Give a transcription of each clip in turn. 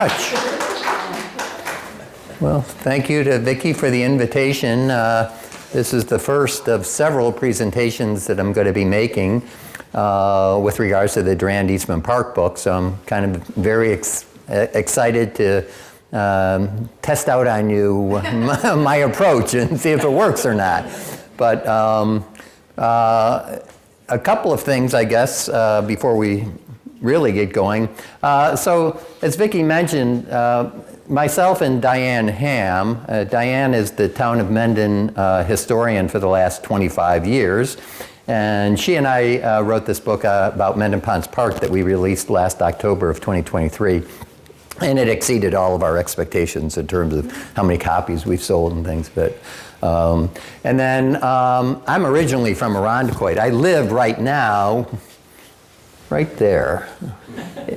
much. Well, thank you to Vicki for the invitation. This is the first of several presentations that I'm going to be making with regards to the Durand Eastman Park book. So I'm kind of very excited to test out on you my approach and see if it works or not. But a couple of things, I guess, before we really get going. So as Vicki mentioned, myself and Diane Ham, Diane is the town of Mendon historian for the last 25 years, and she and I wrote this book about Mendon Ponds Park that we released last October of 2023, and it exceeded all of our expectations in terms of how many copies we've sold and things. But and then I'm originally from Irondequoit. I live right now right there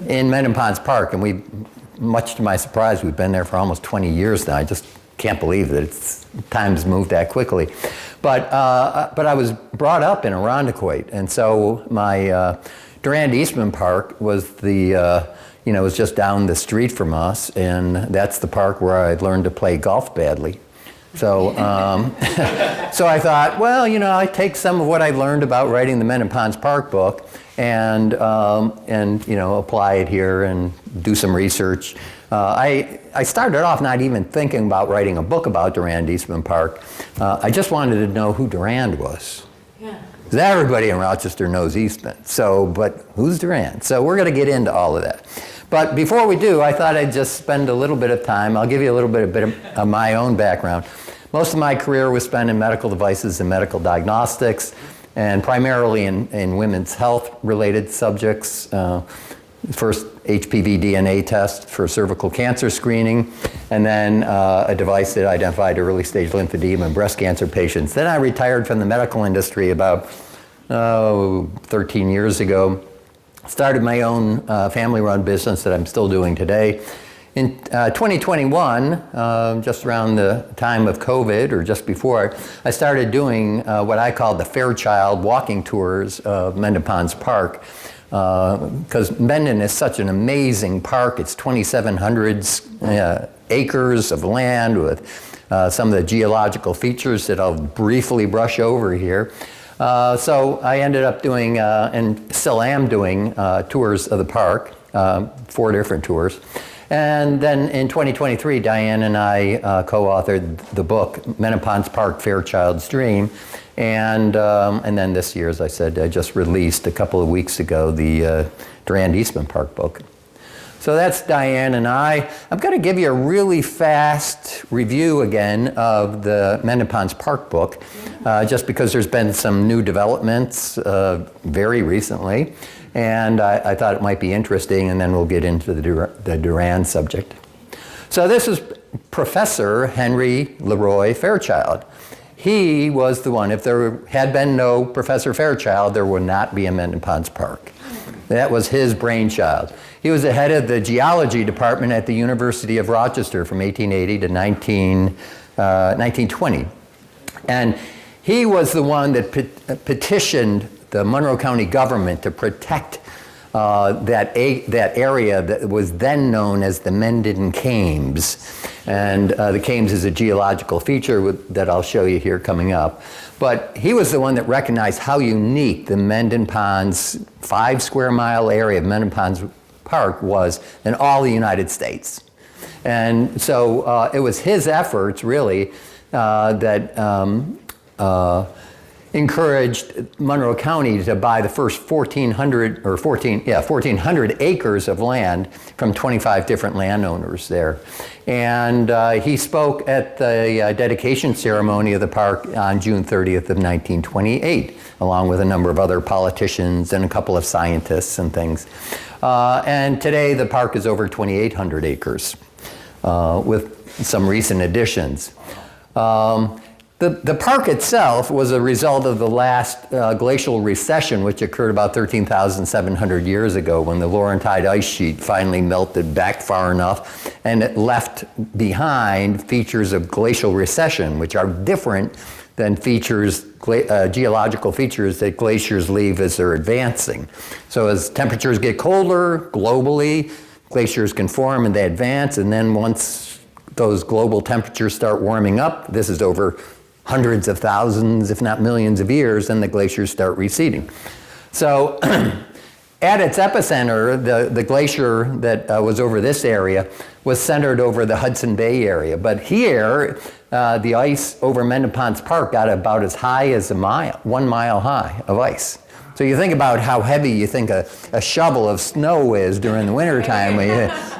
in Mendon Ponds Park, and we, much to my surprise, we've been there for almost 20 years now. I just can't believe that time's moved that quickly. But I was brought up in Irondequoit, and so my Durand Eastman Park was the, was just down the street from us, and that's the park where I learned to play golf badly. So, so I thought, well, I take some of what I learned about writing the Mendon Ponds Park book and apply it here and do some research. I started off not even thinking about writing a book about Durand Eastman Park. I just wanted to know who Durand was. Yeah. Because everybody in Rochester knows Eastman. So, but who's Durand? So we're going to get into all of that. But before we do, I thought I'd just spend a little bit of time. I'll give you a little bit of my own background. Most of my career was spent in medical devices and medical diagnostics, and primarily in women's health-related subjects. First HPV DNA test for cervical cancer screening, and then a device that identified early-stage lymphedema in breast cancer patients. Then I retired from the medical industry about 13 years ago. Started my own family-run business that I'm still doing today. In 2021, just around the time of COVID, or just before, I started doing what I call the Fairchild walking tours of Mendon Ponds Park, because Mendon is such an amazing park. It's 2,700 acres of land with some of the geological features that I'll briefly brush over here. So I ended up doing, and still am doing, tours of the park, 4 different tours. And then in 2023, Diane and I co-authored the book, Mendon Ponds Park, Fairchild's Dream. And then this year, as I said, I just released a couple of weeks ago the Durand Eastman Park book. So that's Diane and I. I'm going to give you a really fast review again of the Mendon Ponds Park book, just because there's been some new developments very recently. And I thought it might be interesting, and then we'll get into the Durand subject. So this is Professor Henry Leroy Fairchild. He was the one. If there had been no Professor Fairchild, there would not be a Mendon Ponds Park. That was his brainchild. He was the head of the geology department at the University of Rochester from 1880 to 1920. And he was the one that petitioned the Monroe County government to protect that area that was then known as the Mendon Cames. And the Cames is a geological feature that I'll show you here coming up. But he was the one that recognized how unique the Mendon Ponds 5 square mile area of Mendon Ponds Park was in all the United States. And so it was his efforts really that encouraged Monroe County to buy the first 1,400 acres of land from 25 different landowners there. And he spoke at the dedication ceremony of the park on June 30th of 1928, along with a number of other politicians and a couple of scientists and things. And today the park is over 2,800 acres with some recent additions. The park itself was a result of the last glacial recession, which occurred about 13,700 years ago when the Laurentide ice sheet finally melted back far enough, and it left behind features of glacial recession, which are different than geological features that glaciers leave as they're advancing. So as temperatures get colder globally, glaciers can form and they advance, and then once those global temperatures start warming up, this is over hundreds of thousands, if not millions of years, and the glaciers start receding. So at its epicenter, the glacier that was over this area was centered over the Hudson Bay area. But here, the ice over Mendon Ponds Park got about as high as 1 mile high of ice. So you think about how heavy you think a shovel of snow is during the wintertime.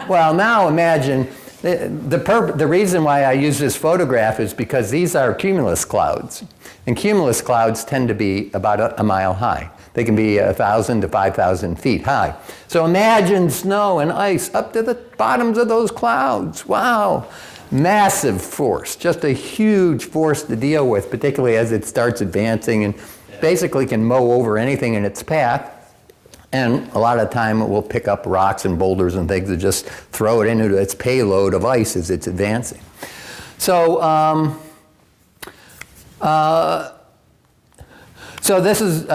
Well, now imagine, the reason why I use this photograph is because these are cumulus clouds. And cumulus clouds tend to be about a mile high. They can be 1,000 to 5,000 feet high. So imagine snow and ice up to the bottoms of those clouds. Wow. Massive force, just a huge force to deal with, particularly as it starts advancing and basically can mow over anything in its path. And a lot of the time it will pick up rocks and boulders and things and just throw it into its payload of ice as it's advancing. So, so this is,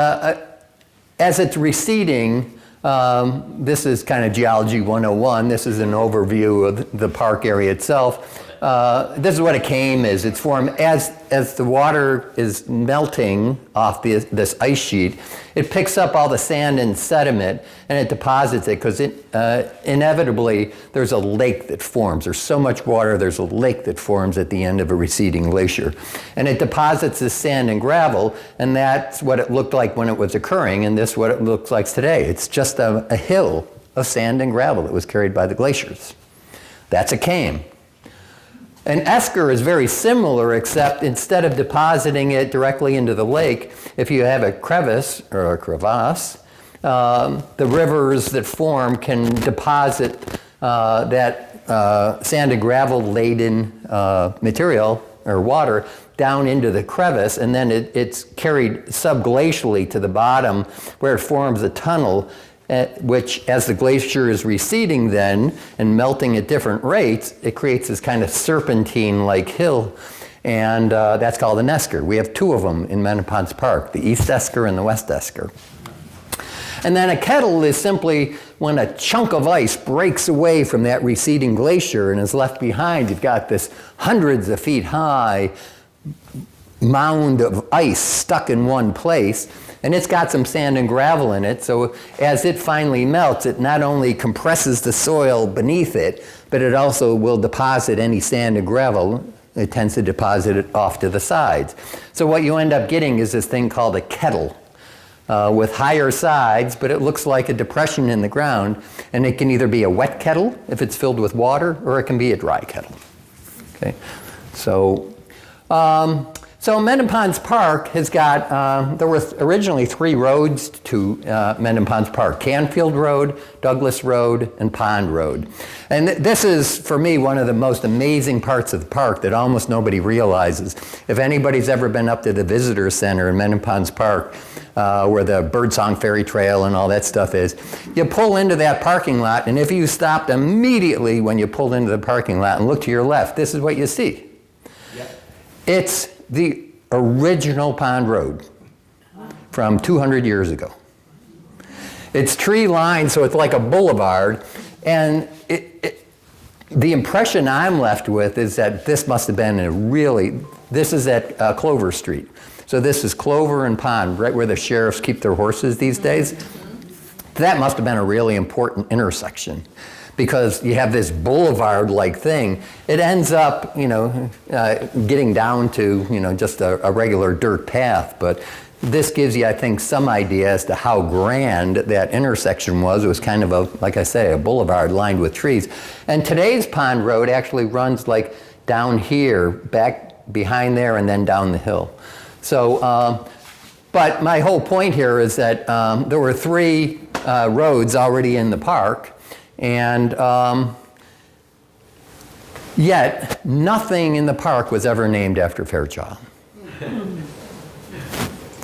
as it's receding, this is kind of Geology 101. This is an overview of the park area itself. This is what a came is. It's formed as the water is melting off this ice sheet. It picks up all the sand and sediment and it deposits it because inevitably there's a lake that forms. There's so much water, there's a lake that forms at the end of a receding glacier. And it deposits this sand and gravel, and that's what it looked like when it was occurring, and this is what it looks like today. It's just a hill of sand and gravel that was carried by the glaciers. That's a came. An esker is very similar, except instead of depositing it directly into the lake, if you have a crevice or a crevasse, the rivers that form can deposit that sand and gravel laden material or water down into the crevice, and then it's carried subglacially to the bottom where it forms a tunnel, which as the glacier is receding then and melting at different rates, it creates this kind of serpentine-like hill, and that's called an esker. We have two of them in Mendon Ponds Park, the east esker and the west esker. And then a kettle is simply when a chunk of ice breaks away from that receding glacier and is left behind. You've got this hundreds of feet high mound of ice stuck in one place, and it's got some sand and gravel in it, so as it finally melts, it not only compresses the soil beneath it, but it also will deposit any sand and gravel. It tends to deposit it off to the sides. So what you end up getting is this thing called a kettle with higher sides, but it looks like a depression in the ground, and it can either be a wet kettle if it's filled with water, or it can be a dry kettle. Okay, so so Mendon Ponds Park has got, there were originally 3 roads to Mendon Ponds Park: Canfield Road, Douglas Road, and Pond Road. And this is, for me, one of the most amazing parts of the park that almost nobody realizes. If anybody's ever been up to the visitor center in Mendon Ponds Park, where the Birdsong Ferry Trail and all that stuff is, you pull into that parking lot, and if you stopped immediately when you pulled into the parking lot and look to your left, this is what you see. Yep. It's the original Pond Road from 200 years ago. It's tree-lined, so it's like a boulevard, and the impression I'm left with is that this must have been this is at Clover Street. So this is Clover and Pond, right where the sheriffs keep their horses these days. That must have been a really important intersection, because you have this boulevard-like thing. It ends up, getting down to, just a regular dirt path. But this gives you, I think, some idea as to how grand that intersection was. It was kind of like I say, a boulevard lined with trees. And today's Pond Road actually runs like down here, back behind there, and then down the hill. So, but my whole point here is that there were 3 roads already in the park. And yet, nothing in the park was ever named after Fairchild.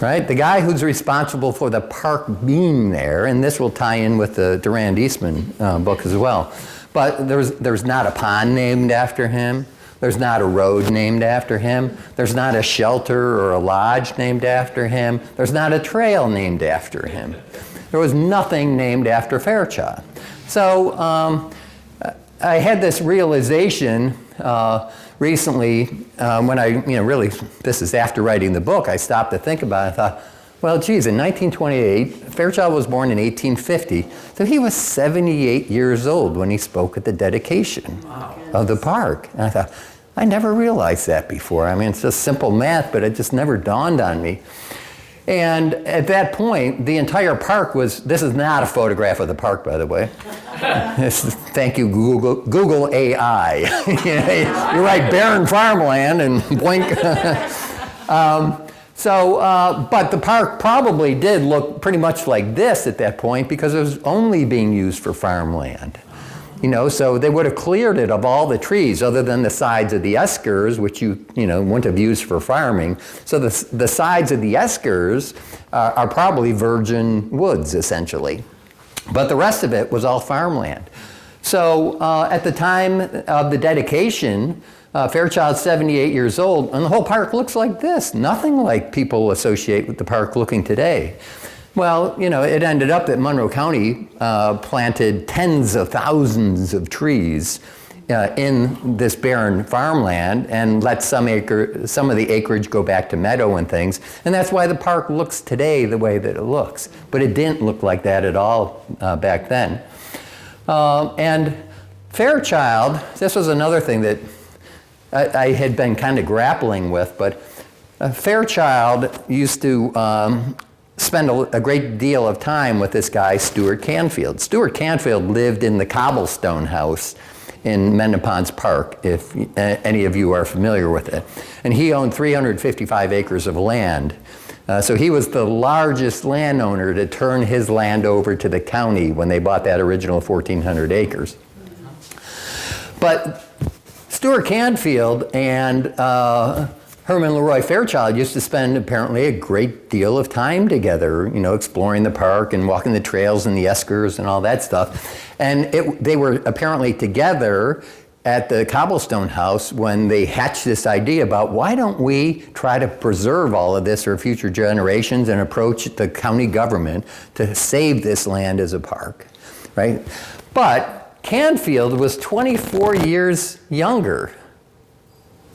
Right? The guy who's responsible for the park being there, and this will tie in with the Durand Eastman book as well, but there's not a pond named after him. There's not a road named after him. There's not a shelter or a lodge named after him. There's not a trail named after him. There was nothing named after Fairchild. So I had this realization recently when I, really, this is after writing the book, I stopped to think about it. I thought, well, geez, in 1928, Fairchild was born in 1850, so he was 78 years old when he spoke at the dedication of the park. And I thought, I never realized that before. I mean, it's just simple math, but it just never dawned on me. And at that point, the entire park was, this is not a photograph of the park, by the way. Thank you, Google AI. You write barren farmland and blink. But the park probably did look pretty much like this at that point because it was only being used for farmland. So they would have cleared it of all the trees other than the sides of the eskers, which you wouldn't have used for farming. So the sides of the eskers are probably virgin woods, essentially. But the rest of it was all farmland. So at the time of the dedication, Fairchild's 78 years old, and the whole park looks like this. Nothing like people associate with the park looking today. Well, it ended up that Monroe County planted tens of thousands of trees in this barren farmland and let some of the acreage go back to meadow and things. And that's why the park looks today the way that it looks. But it didn't look like that at all back then. And Fairchild, this was another thing that I had been kind of grappling with, but Fairchild used to spend a great deal of time with this guy, Stuart Canfield. Stuart Canfield lived in the cobblestone house in Mendon Ponds Park, if any of you are familiar with it. And he owned 355 acres of land. So he was the largest landowner to turn his land over to the county when they bought that original 1,400 acres. But Stuart Canfield and Herman Leroy Fairchild used to spend apparently a great deal of time together, exploring the park and walking the trails and the eskers and all that stuff. And they were apparently together at the cobblestone house when they hatched this idea about why don't we try to preserve all of this for future generations and approach the county government to save this land as a park, right? But Canfield was 24 years younger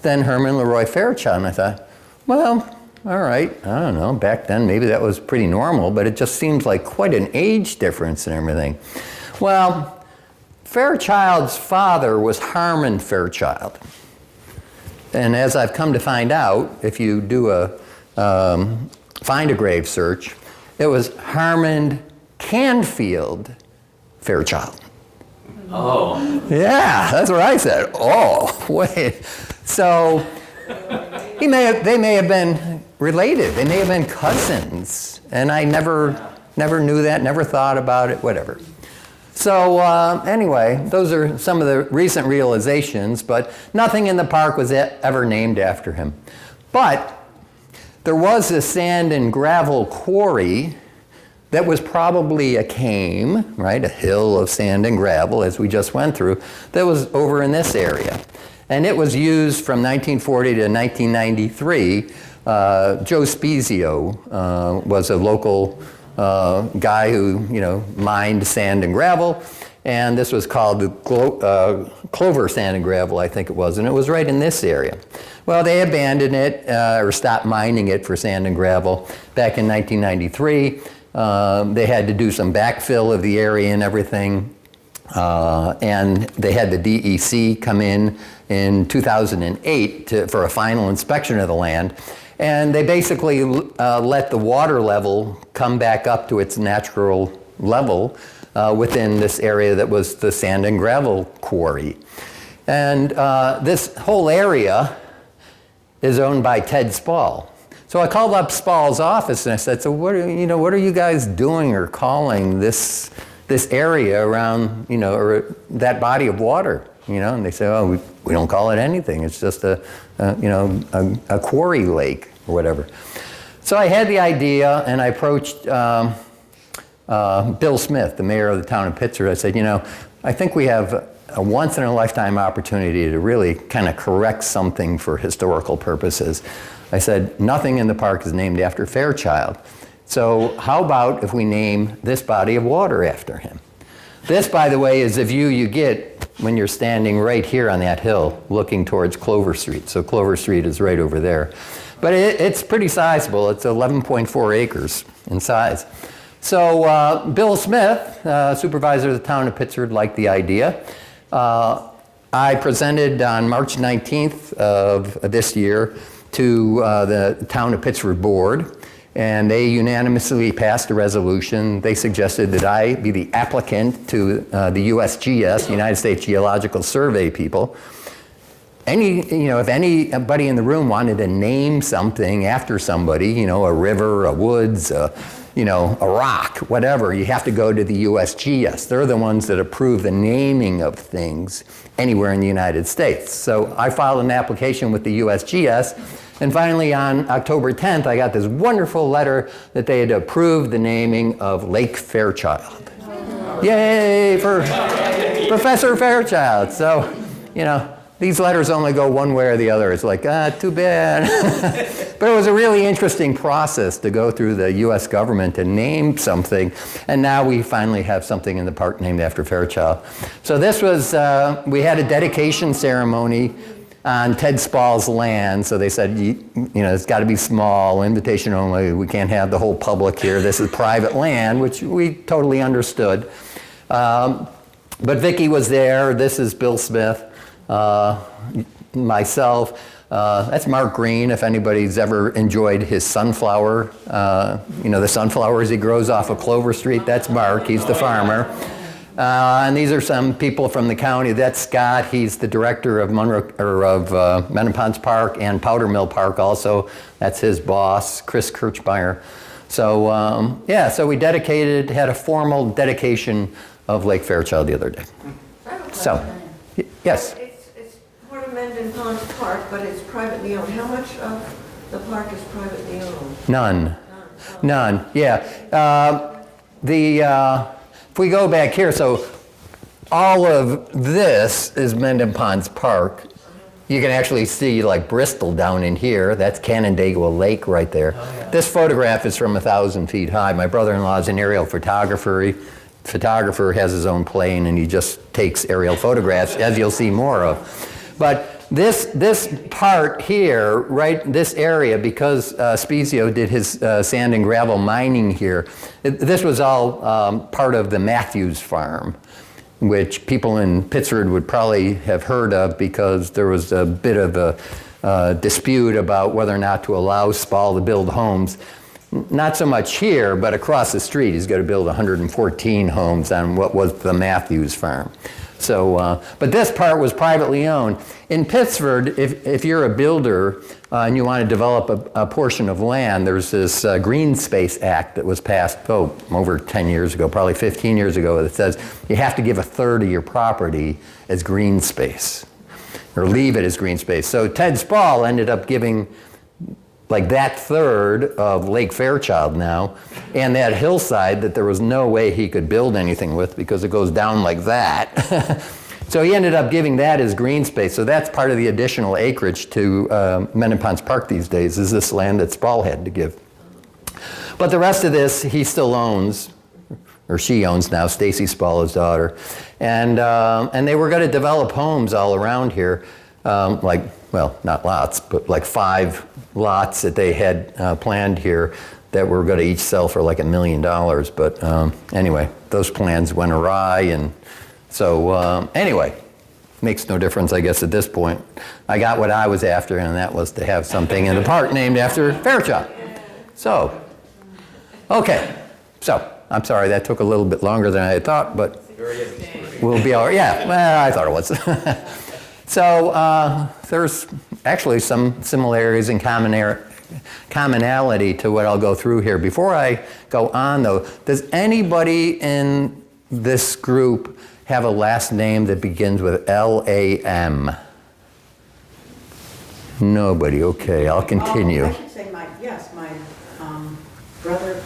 than Herman Leroy Fairchild. And I thought, well, all right, I don't know, back then maybe that was pretty normal, but it just seems like quite an age difference and everything. Well, Fairchild's father was Harmon Fairchild. And as I've come to find out, if you do a find a grave search, it was Harmon Canfield Fairchild. Oh. Yeah, that's what I said. Oh, wait. So they may have been related. They may have been cousins. And I never knew that, never thought about it, whatever. So anyway, those are some of the recent realizations, but nothing in the park was ever named after him. But there was a sand and gravel quarry that was probably a kame, right, a hill of sand and gravel, as we just went through, that was over in this area. And it was used from 1940 to 1993. Joe Spezio was a local guy who, mined sand and gravel, and this was called the Clover Sand and Gravel, I think it was, and it was right in this area. Well, they abandoned it, or stopped mining it for sand and gravel back in 1993. They had to do some backfill of the area and everything, and they had the DEC come in 2008 for a final inspection of the land, and they basically let the water level come back up to its natural level within this area that was the sand and gravel quarry. And this whole area is owned by Ted Spall. So I called up Spall's office and I said, so what are you guys doing or calling this area around, or that body of water, And they say, oh, we don't call it anything. It's just a quarry lake or whatever. So I had the idea and I approached Bill Smith, the mayor of the town of Pittsburgh. I said, I think we have a once-in-a-lifetime opportunity to really kind of correct something for historical purposes. I said, nothing in the park is named after Fairchild. So how about if we name this body of water after him? This, by the way, is the view you get when you're standing right here on that hill looking towards Clover Street. So Clover Street is right over there. But it's pretty sizable. It's 11.4 acres in size. So Bill Smith, supervisor of the town of Pittsford, liked the idea. I presented on March 19th of this year to the town of Pittsford board, and they unanimously passed a resolution. They suggested that I be the applicant to the USGS, United States Geological Survey people. If anybody in the room wanted to name something after somebody, a river, a woods, a rock, whatever, you have to go to the USGS. They're the ones that approve the naming of things anywhere in the United States. So I filed an application with the USGS, and finally on October 10th, I got this wonderful letter that they had approved the naming of Lake Fairchild. Yay for Professor Fairchild. So, these letters only go one way or the other. It's like, too bad. But it was a really interesting process to go through the U.S. government to name something, and now we finally have something in the park named after Fairchild. So this was, we had a dedication ceremony on Ted Spall's land, so they said, it's got to be small, invitation only, we can't have the whole public here, this is private land, which we totally understood. But Vicki was there, this is Bill Smith. Myself, that's Mark Green, if anybody's ever enjoyed his sunflower, the sunflowers he grows off of Clover Street, that's Mark, he's the farmer. And these are some people from the county. That's Scott, he's the director of Mendon Ponds Park and Powder Mill Park also, that's his boss, Chris Kirchmeyer. So so we had a formal dedication of Lake Fairchild the other day. So, yes? Mendon Ponds Park, but it's privately owned. How much of the park is privately owned? None. Yeah. If we go back here, so all of this is Mendon Ponds Park. You can actually see like Bristol down in here. That's Canandaigua Lake right there. Oh, yeah. This photograph is from 1,000 feet high. My brother-in-law is an aerial photographer. Photographer has his own plane and he just takes aerial photographs, as you'll see more of. But this part here, right, this area, because Spezio did his sand and gravel mining here, this was all part of the Matthews farm, which people in Pittsford would probably have heard of because there was a bit of a dispute about whether or not to allow Spall to build homes. Not so much here, but across the street, he's going to build 114 homes on what was the Matthews farm. So, but this part was privately owned. In Pittsford, if you're a builder and you want to develop a portion of land, there's this Green Space Act that was passed, over 10 years ago, probably 15 years ago, that says you have to give a third of your property as green space, or leave it as green space. So Ted Spall ended up giving like that third of Lake Fairchild now, and that hillside that there was no way he could build anything with because it goes down like that. So he ended up giving that as green space. So that's part of the additional acreage to Mendon Ponds Park these days, is this land that Spall had to give. But the rest of this he still owns, or she owns now, Stacy Spall, his daughter. And they were going to develop homes all around here, not lots, but like 5 lots that they had planned here that were going to each sell for like $1 million. But anyway, those plans went awry, and so anyway, makes no difference, I guess, at this point. I got what I was after, and that was to have something in the park named after Fairchild. So, okay, so I'm sorry that took a little bit longer than I had thought, but we'll be all right. Yeah, well, I thought it was. So there's actually some similarities and commonality to what I'll go through here. Before I go on, though, does anybody in this group have a last name that begins with L-A-M? Nobody. Okay, I'll continue. I should say my brother,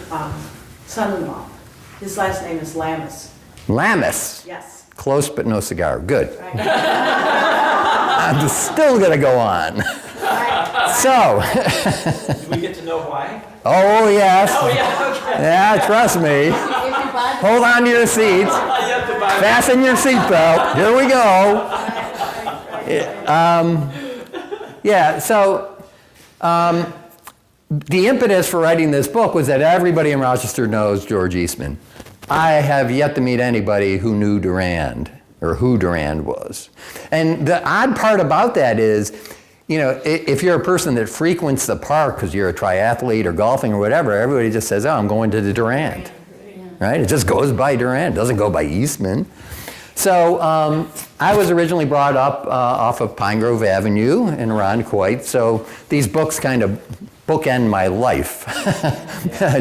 son-in-law. His last name is Lammas. Lammas? Yes. Close but no cigar. Good. Right. I'm still going to go on. Right. So. Did we get to know why? Oh, yes. Oh, yeah, okay. Yeah, trust me. If you hold on to your seats. Fasten your seatbelt. Here we go. The impetus for writing this book was that everybody in Rochester knows George Eastman. I have yet to meet anybody who knew Durand, or who Durand was. And the odd part about that is, you know, if you're a person that frequents the park because you're a triathlete or golfing or whatever, everybody just says, oh, I'm going to the Durand, right? It just goes by Durand, it doesn't go by Eastman. So I was originally brought up off of Pine Grove Avenue in Irondequoit, so these books kind of bookend my life.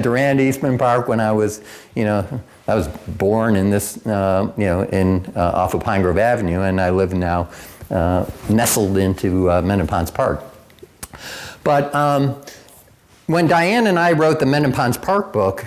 Durand Eastman Park when I was, you know, I was born in this, you know, off of Pine Grove Avenue, and I live now nestled into Mendon Ponds Park. But when Diane and I wrote the Mendon Ponds Park book,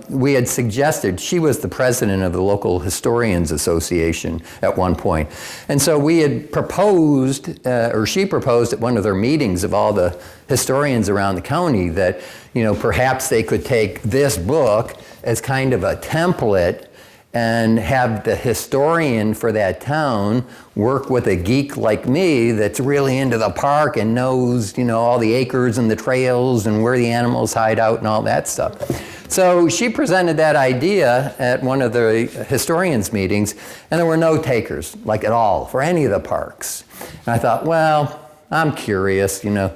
we had suggested, she was the president of the local historians association at one point. And so we had proposed, or she proposed at one of their meetings of all the historians around the county that, you know, perhaps they could take this book as kind of a template and have the historian for that town work with a geek like me that's really into the park and knows, you know, all the acres and the trails and where the animals hide out and all that stuff. So she presented that idea at one of the historians' meetings, and there were no takers, like at all, for any of the parks. And I thought, well, I'm curious, you know.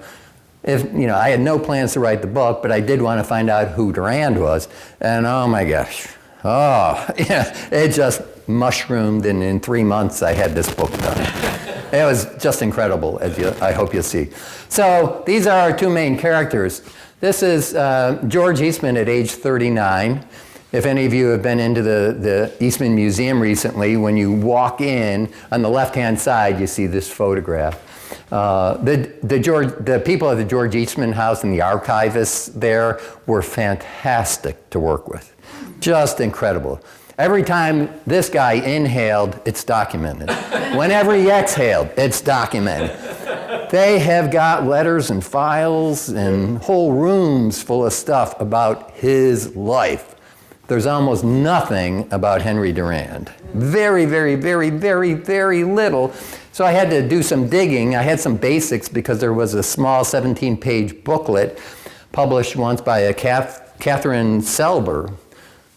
If, you know, I had no plans to write the book, but I did want to find out who Durand was. And oh my gosh. Oh, yeah, it just mushroomed, and in 3 months I had this book done. It was just incredible, as I hope you'll see. So these are our two main characters. This is George Eastman at age 39. If any of you have been into the Eastman Museum recently, when you walk in, on the left-hand side, you see this photograph. The people at the George Eastman House and the archivists there were fantastic to work with. Just incredible. Every time this guy inhaled, it's documented. Whenever he exhaled, it's documented. They have got letters and files and whole rooms full of stuff about his life. There's almost nothing about Henry Durand. Very, very, very, very, very little. So I had to do some digging. I had some basics because there was a small 17-page booklet published once by a Catherine Selber,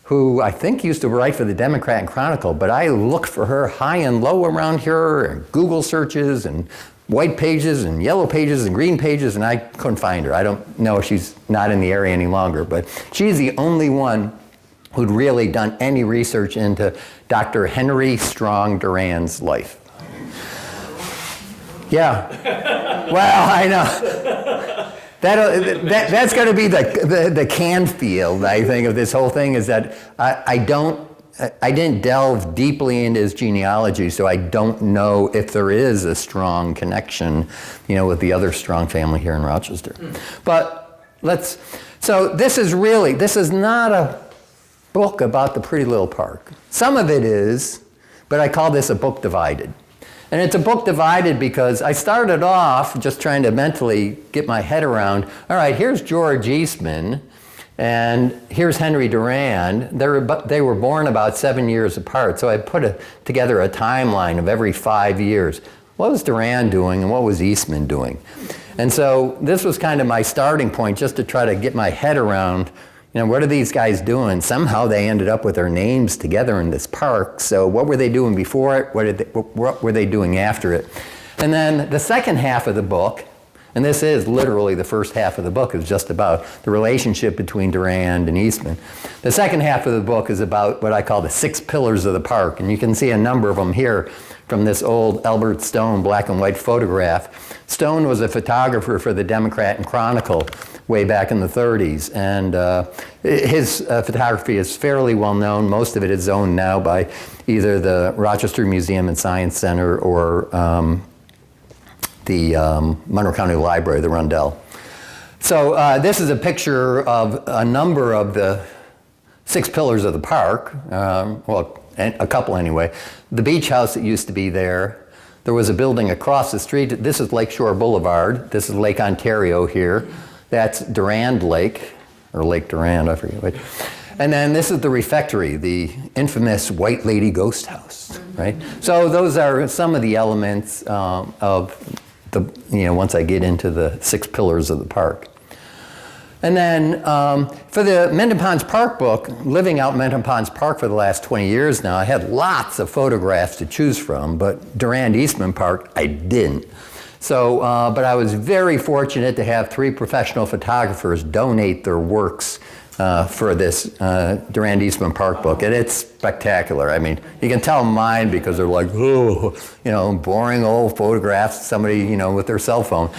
who I think used to write for the Democrat and Chronicle, but I looked for her high and low around here, and Google searches, and white pages, and yellow pages, and green pages, and I couldn't find her. I don't know if she's not in the area any longer, but she's the only one who'd really done any research into Dr. Henry Strong Durand's life. Yeah. Well, I know. That's going to be the Canfield, I think, of this whole thing, is that I didn't delve deeply into his genealogy, so I don't know if there is a strong connection, you know, with the other Strong family here in Rochester. But so this is not a book about the pretty little park. Some of it is, but I call this a book divided. And it's a book divided because I started off just trying to mentally get my head around, all right, here's George Eastman, and here's Henry Durand. They were born about 7 years apart, so I put together a timeline of every 5 years. What was Durand doing and what was Eastman doing? And so this was kind of my starting point, just to try to get my head around, you know, what are these guys doing? Somehow they ended up with their names together in this park. So what were they doing before it? What were they doing after it? And then the second half of the book, and this is literally the first half of the book, is just about the relationship between Durand and Eastman. The second half of the book is about what I call the 6 pillars of the park. And you can see a number of them here from this old Albert Stone black and white photograph. Stone was a photographer for the Democrat and Chronicle way back in the 30s, and his photography is fairly well known. Most of it is owned now by either the Rochester Museum and Science Center or the Monroe County Library, the Rundell. So this is a picture of a number of the 6 pillars of the park, well, a couple anyway. The beach house that used to be there. There was a building across the street. This is Lakeshore Boulevard. This is Lake Ontario here. That's Durand Lake, or Lake Durand, I forget which. And then this is the refectory, the infamous White Lady Ghost House, right? So those are some of the elements of the, once I get into the 6 pillars of the park. And then for the Mendon Ponds Park book, living out Mendon Ponds Park for the last 20 years now, I had lots of photographs to choose from, but Durand Eastman Park, I didn't. So, but I was very fortunate to have 3 professional photographers donate their works for this Durand Eastman Park book, and it's spectacular. I mean, you can tell mine because they're like, oh, boring old photographs, somebody, with their cell phone,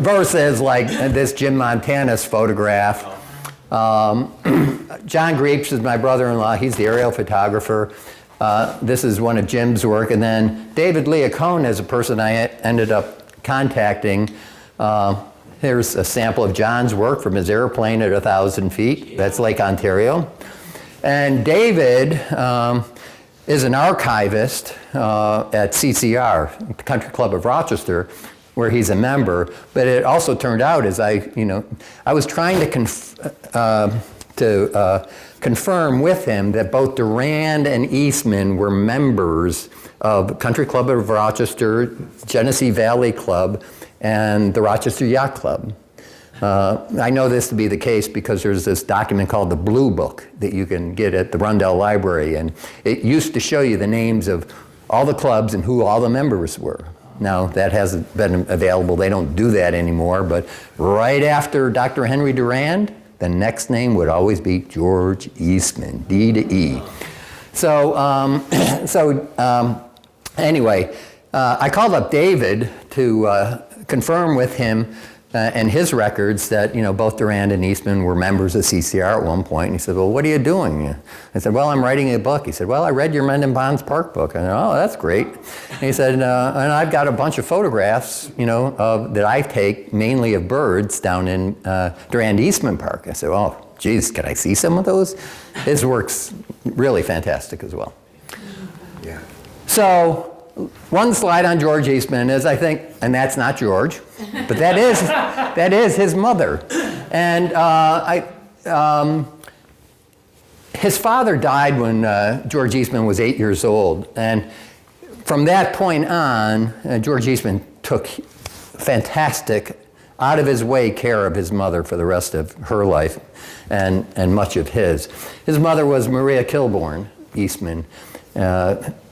versus like this Jim Montana's photograph. John Greeps is my brother-in-law. He's the aerial photographer. This is one of Jim's work, and then David Leacone is a person I ended up contacting. Here's a sample of John's work from his airplane at 1,000 feet. That's Lake Ontario. And David is an archivist at CCR, the Country Club of Rochester, where he's a member. But it also turned out as I was trying to confirm with him that both Durand and Eastman were members of Country Club of Rochester, Genesee Valley Club, and the Rochester Yacht Club. I know this to be the case because there's this document called the Blue Book that you can get at the Rundell Library, and it used to show you the names of all the clubs and who all the members were. Now, that hasn't been available. They don't do that anymore, but right after Dr. Henry Durand, the next name would always be George Eastman, D to E. So, anyway, I called up David to confirm with him and his records that both Durand and Eastman were members of CCR at one point. And he said, well, what are you doing? I said, well, I'm writing a book. He said, well, I read your Mendon Ponds Park book. I said, oh, that's great. And he said, and I've got a bunch of photographs, that I take mainly of birds down in Durand Eastman Park. I said, oh, geez, can I see some of those? His work's really fantastic as well. Yeah. So, one slide on George Eastman is, I think, and that's not George, but that is his mother. And his father died when George Eastman was 8 years old. And from that point on, George Eastman took fantastic, out of his way care of his mother for the rest of her life and much of his. His mother was Maria Kilbourne Eastman,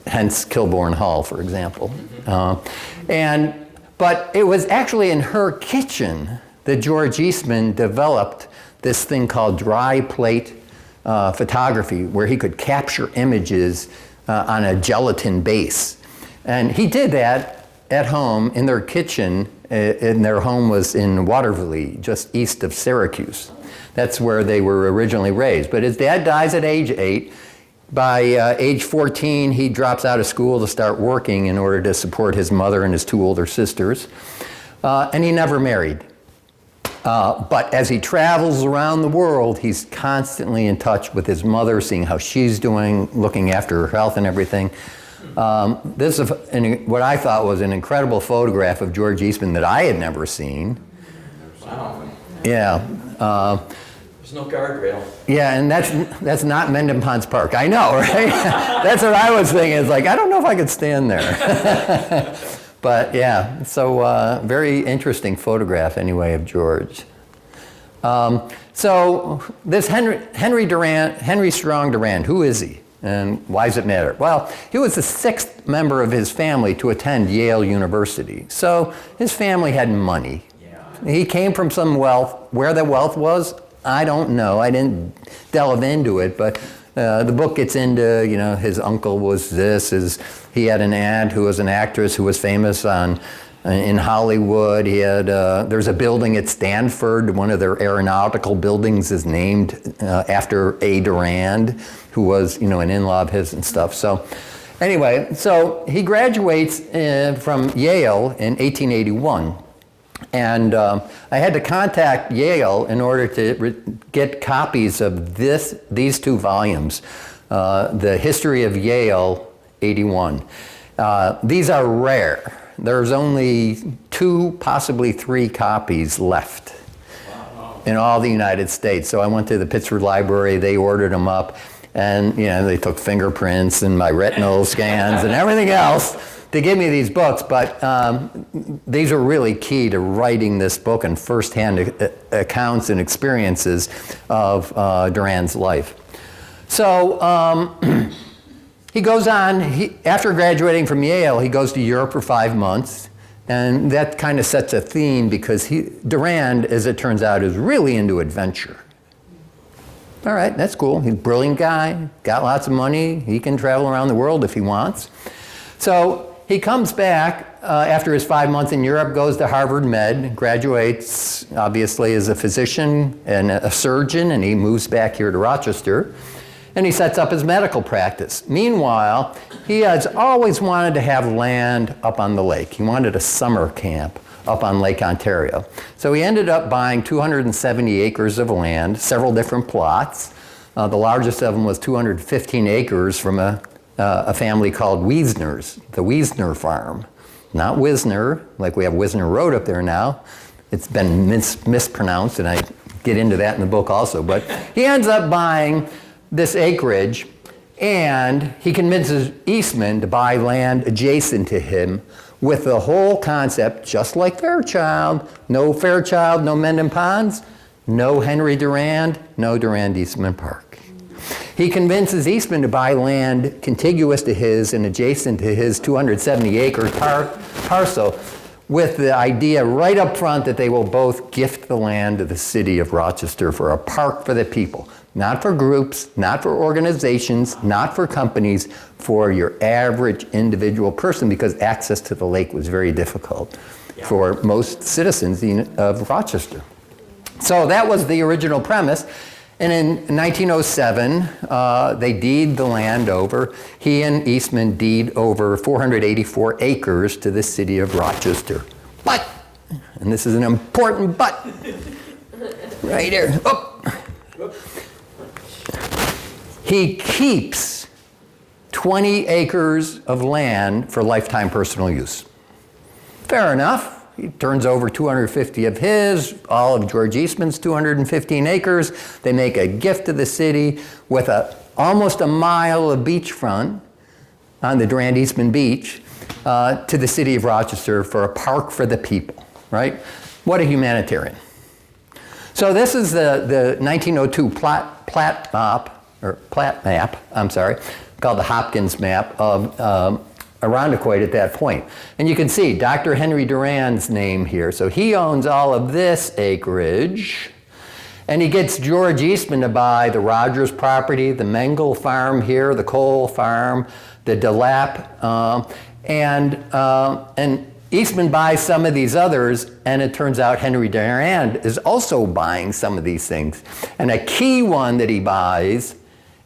hence Kilbourne Hall, for example. But it was actually in her kitchen that George Eastman developed this thing called dry plate photography, where he could capture images on a gelatin base. And he did that at home in their kitchen, and their home was in Waterville, just east of Syracuse. That's where they were originally raised. But his dad dies at age 8. By age 14, he drops out of school to start working in order to support his mother and his 2 older sisters. And he never married. But as he travels around the world, he's constantly in touch with his mother, seeing how she's doing, looking after her health and everything. This is what I thought was an incredible photograph of George Eastman that I had never seen. Wow. Yeah. There's no guardrail. Yeah, and that's not Mendon Ponds Park. I know, right? That's what I was thinking. It's like, I don't know if I could stand there. But yeah, so very interesting photograph anyway of George. So this Henry Strong Durand, who is he? And why does it matter? Well, he was the 6th member of his family to attend Yale University. So his family had money. Yeah. He came from some wealth. Where the wealth was, I don't know. I didn't delve into it, but the book gets into, his uncle was this. He had an aunt who was an actress who was famous in Hollywood. He had, there's a building at Stanford. One of their aeronautical buildings is named after A. Durand, who was, an in-law of his and stuff. So anyway, so he graduates from Yale in 1881. And I had to contact Yale in order to get copies of these 2 volumes, The History of Yale, 81. These are rare. There's only 2, possibly 3 copies left. Wow. in all the United States. So I went to the Pittsburgh Library, they ordered them up, and they took fingerprints and my retinal scans and everything else to give me these books, but these are really key to writing this book and firsthand accounts and experiences of Durand's life. So he goes on, after graduating from Yale, he goes to Europe for 5 months, and that kind of sets a theme because Durand, as it turns out, is really into adventure. All right, that's cool. He's a brilliant guy, got lots of money, he can travel around the world if he wants. So he comes back after his 5 months in Europe, goes to Harvard Med, graduates obviously as a physician and a surgeon, and he moves back here to Rochester, and he sets up his medical practice. Meanwhile, he has always wanted to have land up on the lake. He wanted a summer camp up on Lake Ontario. So he ended up buying 270 acres of land, several different plots. The largest of them was 215 acres from a family called Wiesner's, the Wiesner Farm. Not Wisner, like we have Wisner Road up there now. It's been mispronounced, and I get into that in the book also. But he ends up buying this acreage, and he convinces Eastman to buy land adjacent to him with the whole concept, just like Fairchild, no Mendon Ponds, no Henry Durand, no Durand Eastman Park. He convinces Eastman to buy land contiguous to his and adjacent to his 270-acre parcel with the idea right up front that they will both gift the land to the city of Rochester for a park for the people. Not for groups, not for organizations, not for companies, for your average individual person, because access to the lake was very difficult for most citizens of Rochester. So that was the original premise. And in 1907, they deed the land over. He and Eastman deed over 484 acres to the city of Rochester. But, and this is an important but, right here. Oh. He keeps 20 acres of land for lifetime personal use. Fair enough. He turns over 250 of his, all of George Eastman's 215 acres. They make a gift to the city with almost a mile of beachfront on the Durand Eastman Beach to the city of Rochester for a park for the people, right? What a humanitarian. So this is the 1902 plat map, called the Hopkins map of Irondequoit at that point. And you can see Dr. Henry Durand's name here. So he owns all of this acreage, and he gets George Eastman to buy the Rogers property, the Mengel farm here, the Cole farm, the DeLapp, and Eastman buys some of these others, and it turns out Henry Durand is also buying some of these things. And a key one that he buys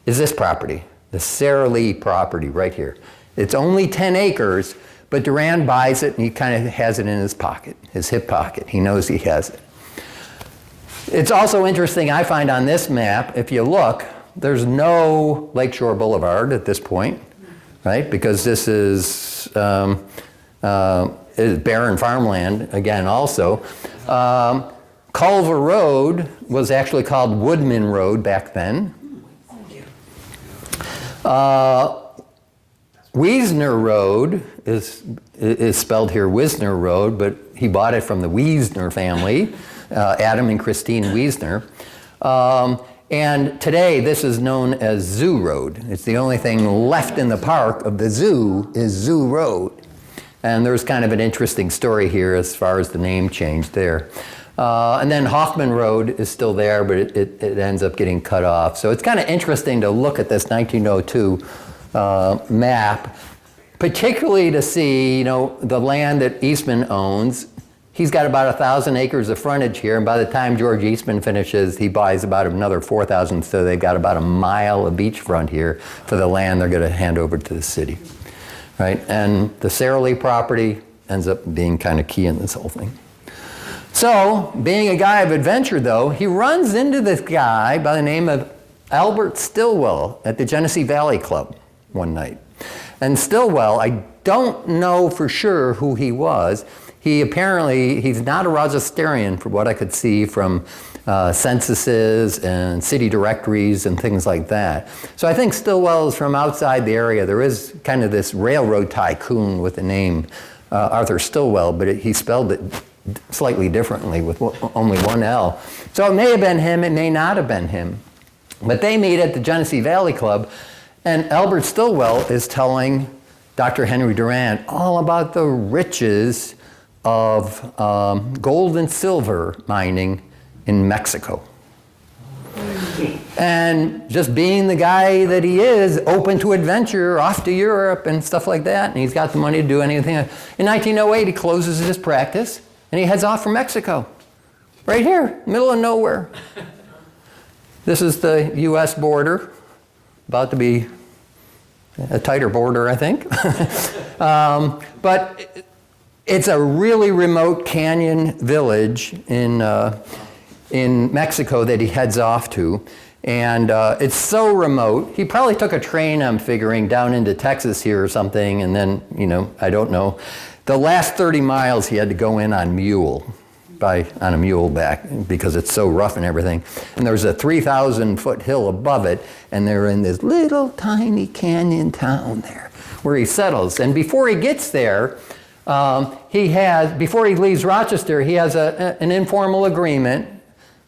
is this property, the Sara Lee property right here. It's only 10 acres, but Durand buys it and he kind of has it in his pocket, his hip pocket. He knows he has it. It's also interesting, I find on this map, if you look, there's no Lakeshore Boulevard at this point, right? Because this is barren farmland, again, also. Culver Road was actually called Woodman Road back then. Wiesner Road is spelled here Wisner Road, but he bought it from the Wiesner family, Adam and Christine Wiesner. And today this is known as Zoo Road. It's the only thing left in the park of the zoo is Zoo Road. And there's kind of an interesting story here as far as the name change there. And then Hoffman Road is still there, but it ends up getting cut off. So it's kind of interesting to look at this 1902 map, particularly to see, the land that Eastman owns. He's got about 1,000 acres of frontage here, and by the time George Eastman finishes, he buys about another 4,000, so they've got about a mile of beachfront here for the land they're going to hand over to the city, right? And the Sara Lee property ends up being kind of key in this whole thing. So, being a guy of adventure, though, he runs into this guy by the name of Albert Stillwell at the Genesee Valley Club one night. And Stillwell, I don't know for sure who he was. He's not a Rochesterian from what I could see from censuses and city directories and things like that. So I think Stillwell is from outside the area. There is kind of this railroad tycoon with the name Arthur Stillwell, but he spelled it slightly differently with only one L. So it may have been him, it may not have been him. But they meet at the Genesee Valley Club, and Albert Stillwell is telling Dr. Henry Durand all about the riches of gold and silver mining in Mexico. And just being the guy that he is, open to adventure, off to Europe and stuff like that, and he's got the money to do anything. In 1908, he closes his practice, and he heads off for Mexico. Right here, middle of nowhere. This is the U.S. border, about to be a tighter border, I think. But it's a really remote canyon village in Mexico that he heads off to. And it's so remote. He probably took a train, I'm figuring, down into Texas here or something, and then, I don't know. The last 30 miles he had to go in on a mule back because it's so rough and everything. And there's a 3,000-foot hill above it, and they're in this little tiny canyon town there where he settles. And before he gets there, before he leaves Rochester, he has an informal agreement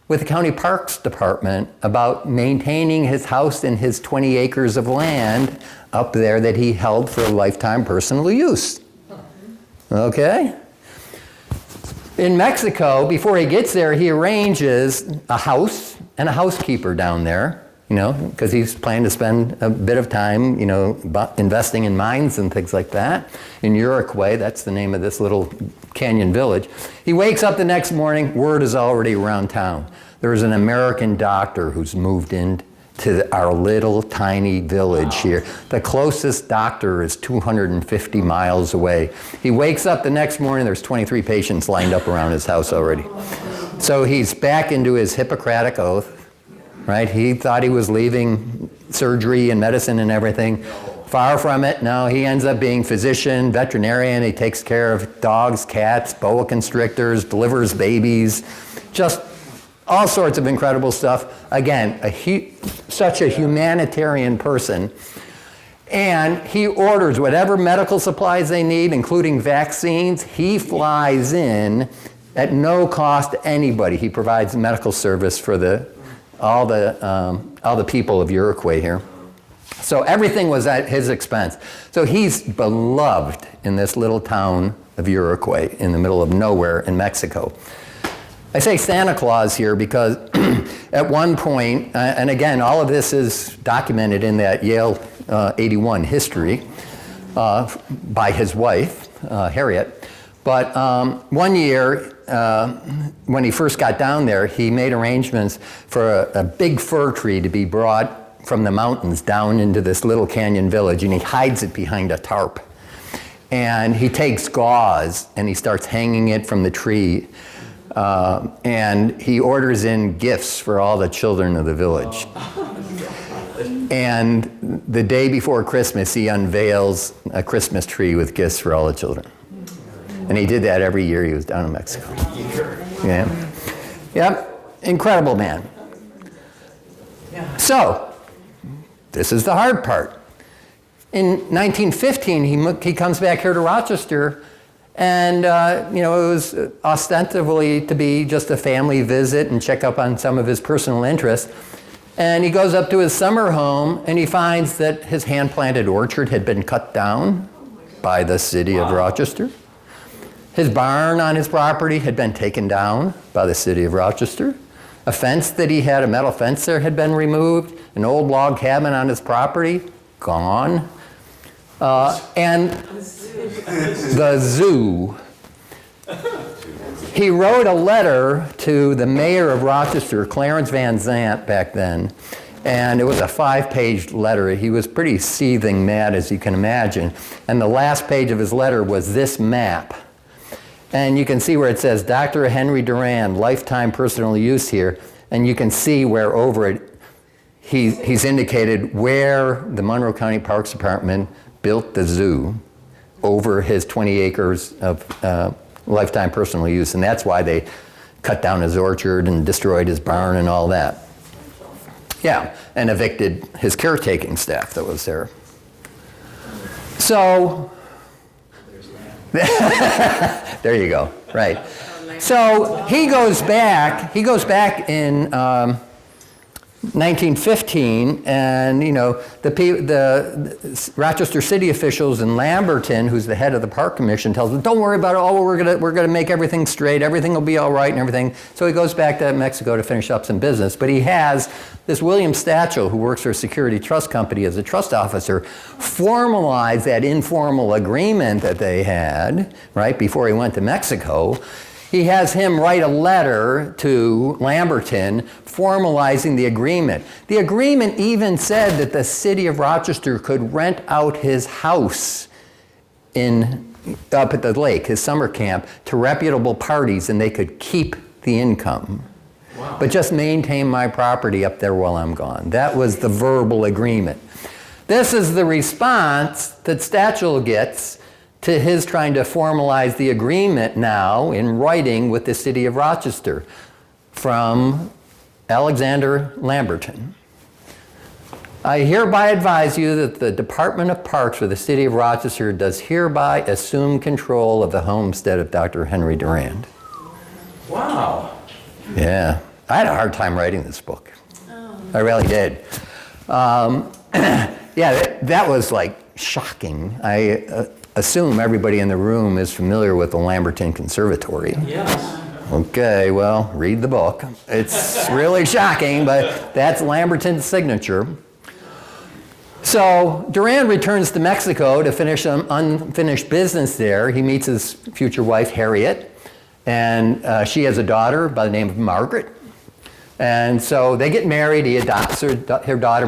with the county parks department about maintaining his house and his 20 acres of land up there that he held for lifetime personal use. Okay? In Mexico, before he gets there, he arranges a house and a housekeeper down there, because he's planning to spend a bit of time, investing in mines and things like that. In Irondequoit, that's the name of this little canyon village. He wakes up the next morning, word is already around town. There's an American doctor who's moved into our little tiny village here. The closest doctor is 250 miles away. He wakes up the next morning, there's 23 patients lined up around his house already. So he's back into his Hippocratic oath, right? He thought he was leaving surgery and medicine and everything. Far from it. No, he ends up being physician, veterinarian. He takes care of dogs, cats, boa constrictors, delivers babies, just all sorts of incredible stuff. Again, such a humanitarian person. And he orders whatever medical supplies they need, including vaccines. He flies in at no cost to anybody. He provides medical service for all the people of Irondequoit here. So everything was at his expense. So he's beloved in this little town of Irondequoit in the middle of nowhere in Mexico. I say Santa Claus here because at one point, and again, all of this is documented in that Yale 81 history by his wife, Harriet. But one year, when he first got down there, he made arrangements for a big fir tree to be brought from the mountains down into this little canyon village, and he hides it behind a tarp. And he takes gauze and he starts hanging it from the tree. And he orders in gifts for all the children of the village. And the day before Christmas, he unveils a Christmas tree with gifts for all the children. And he did that every year he was down in Mexico. Yeah. Yep. Incredible man. So, this is the hard part. In 1915, he comes back here to Rochester, and it was ostensibly to be just a family visit and check up on some of his personal interests. And he goes up to his summer home, and he finds that his hand-planted orchard had been cut down by the city of Rochester. His barn on his property had been taken down by the city of Rochester. A fence that he had, a metal fence there, had been removed. An old log cabin on his property, gone. And the zoo. He wrote a letter to the mayor of Rochester, Clarence Van Zant, back then, and it was a 5-page letter. He was pretty seething mad, as you can imagine. And the last page of his letter was this map. And you can see where it says, Dr. Henry Durand, lifetime personal use here. And you can see where over it, he's indicated where the Monroe County Parks Department built the zoo over his 20 acres of lifetime personal use, and that's why they cut down his orchard and destroyed his barn and all that. Yeah, and evicted his caretaking staff that was there. So, there you go, right. So he goes back in 1915, and the Rochester city officials and Lamberton, who's the head of the park commission, tells them, "Don't worry about it. Oh, we're gonna make everything straight. Everything will be all right and everything." So he goes back to Mexico to finish up some business. But he has this William Stachel, who works for a security trust company as a trust officer, formalize that informal agreement that they had right before he went to Mexico. He has him write a letter to Lamberton formalizing the agreement. The agreement even said that the city of Rochester could rent out his house up at the lake, his summer camp, to reputable parties, and they could keep the income. Wow. But just maintain my property up there while I'm gone. That was the verbal agreement. This is the response that Stachel gets to his trying to formalize the agreement now in writing with the city of Rochester from Alexander Lamberton. "I hereby advise you that the Department of Parks for the city of Rochester does hereby assume control of the homestead of Dr. Henry Durand." Wow. Yeah, I had a hard time writing this book. I really did. Yeah, that was like shocking. I assume everybody in the room is familiar with the Lamberton Conservatory. Yes. Okay, well, read the book. It's really shocking, but that's Lamberton's signature. So Durand returns to Mexico to finish some unfinished business there. He meets his future wife, Harriet, and she has a daughter by the name of Margaret. And so they get married. He adopts her daughter,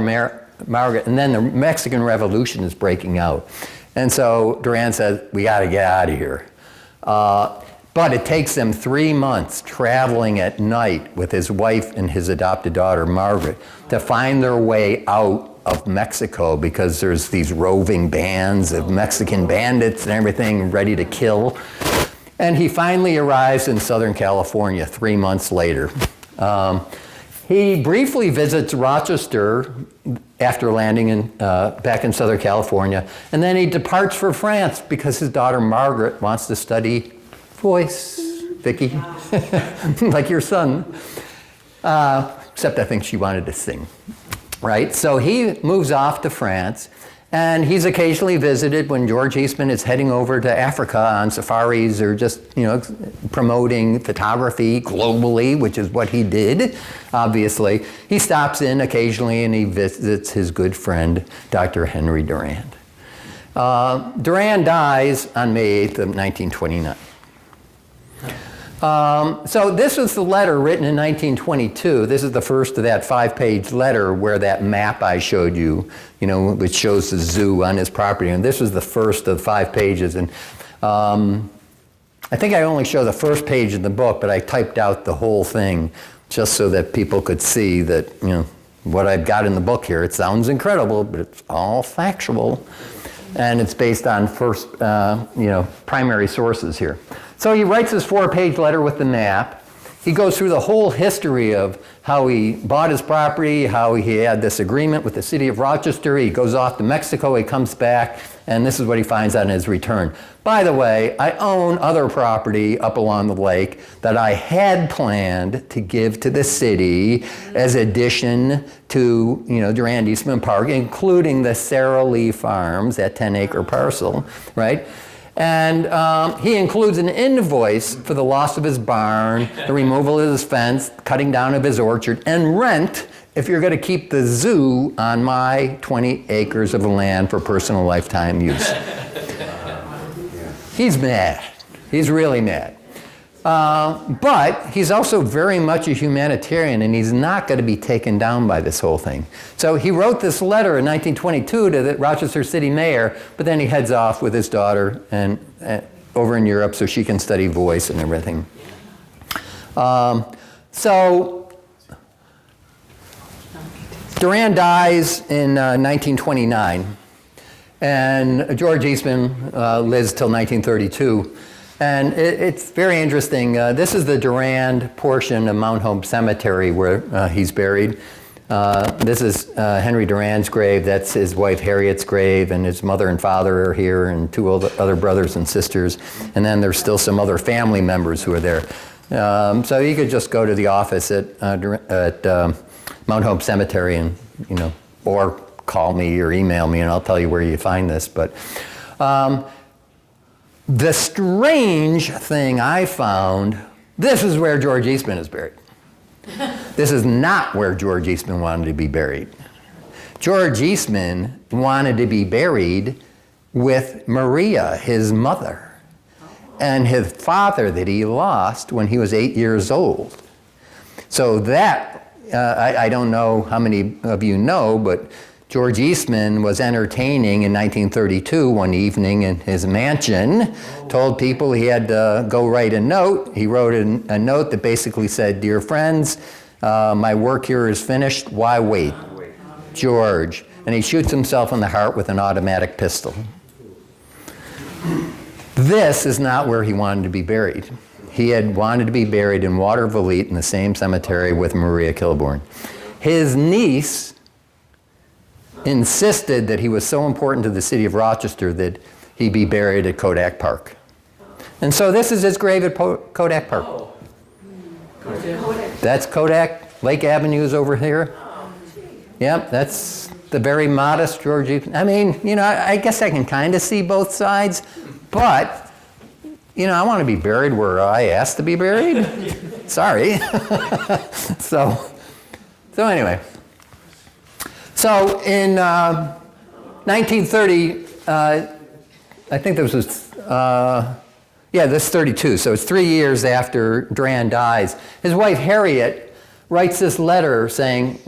Margaret, and then the Mexican Revolution is breaking out. And so Durand says, "We got to get out of here." But it takes them 3 months traveling at night with his wife and his adopted daughter, Margaret, to find their way out of Mexico, because there's these roving bands of Mexican bandits and everything ready to kill. And he finally arrives in Southern California 3 months later. He briefly visits Rochester after landing back in Southern California, and then he departs for France because his daughter Margaret wants to study voice, Vicki, like your son. Except I think she wanted to sing, right? So he moves off to France, and he's occasionally visited when George Eastman is heading over to Africa on safaris or just, promoting photography globally, which is what he did, obviously. He stops in occasionally and he visits his good friend, Dr. Henry Durand. Durand dies on May 8th of 1929. So this was the letter written in 1922. This is the first of that 5-page letter where that map I showed you, which shows the zoo on his property. And this was the first of 5 pages. And I think I only show the first page in the book, but I typed out the whole thing just so that people could see that, what I've got in the book here. It sounds incredible, but it's all factual. And it's based on primary sources here. So he writes this 4-page letter with the map. He goes through the whole history of how he bought his property, how he had this agreement with the city of Rochester. He goes off to Mexico, he comes back, and this is what he finds on his return. By the way, I own other property up along the lake that I had planned to give to the city as addition to, Durand Eastman Park, including the Sara Lee Farms, that 10-acre parcel, right? And he includes an invoice for the loss of his barn, the removal of his fence, cutting down of his orchard, and rent if you're going to keep the zoo on my 20 acres of land for personal lifetime use. He's mad. He's really mad. But he's also very much a humanitarian, and he's not going to be taken down by this whole thing. So he wrote this letter in 1922 to the Rochester city mayor, but then he heads off with his daughter and over in Europe so she can study voice and everything. So Durand dies in 1929. And George Eastman lives till 1932. And it's very interesting. This is the Durand portion of Mount Hope Cemetery where he's buried. This is Henry Durand's grave. That's his wife Harriet's grave, and his mother and father are here, and two other brothers and sisters. And then there's still some other family members who are there. So you could just go to the office at Mount Hope Cemetery and, or call me or email me, and I'll tell you where you find this. But the strange thing I found, this is where George Eastman is buried. This is not where George Eastman wanted to be buried. George Eastman wanted to be buried with Maria, his mother, and his father that he lost when he was 8 years old. So that, I don't know how many of you know, but George Eastman was entertaining in 1932 one evening in his mansion, told people he had to go write a note. He wrote a note that basically said, "Dear friends, my work here is finished. Why wait? George." And he shoots himself in the heart with an automatic pistol. This is not where he wanted to be buried. He had wanted to be buried in Watervliet in the same cemetery with Maria Kilbourne. His niece insisted that he was so important to the city of Rochester that he be buried at Kodak Park. And so this is his grave at Kodak Park. Oh. That's Kodak. Lake Avenue is over here. Yep, that's the very modest George Eastman. I mean, I guess I can kind of see both sides, but, I want to be buried where I asked to be buried. Sorry. So anyway. So in 1930, I think this was, this is 32, so it's 3 years after Durand dies. His wife Harriet writes this letter saying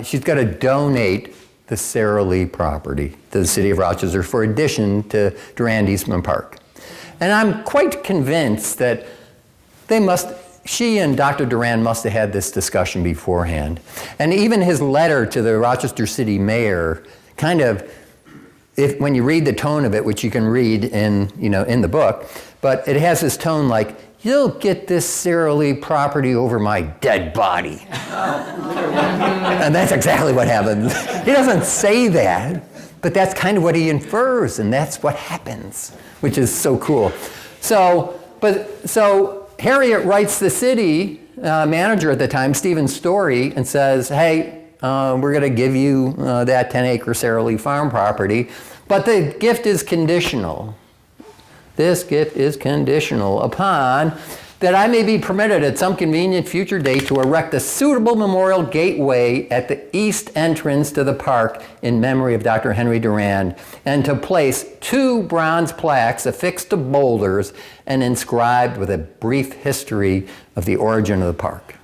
she's got to donate the Sara Lee property to the city of Rochester for addition to Durand Eastman Park. And I'm quite convinced that she and Dr. Durand must have had this discussion beforehand. And even his letter to the Rochester City Mayor kind of, when you read the tone of it, which you can read in the book, but it has this tone like, "You'll get this Sara Lee property over my dead body." And that's exactly what happens. He doesn't say that, but that's kind of what he infers, and that's what happens, which is so cool. So Harriet writes the city manager at the time, Stephen Story, and says, "Hey, we're going to give you that 10-acre Sara Lee farm property, but the gift is conditional. This gift is conditional upon that I may be permitted at some convenient future date to erect a suitable memorial gateway at the east entrance to the park in memory of Dr. Henry Durand, and to place 2 bronze plaques affixed to boulders and inscribed with a brief history of the origin of the park."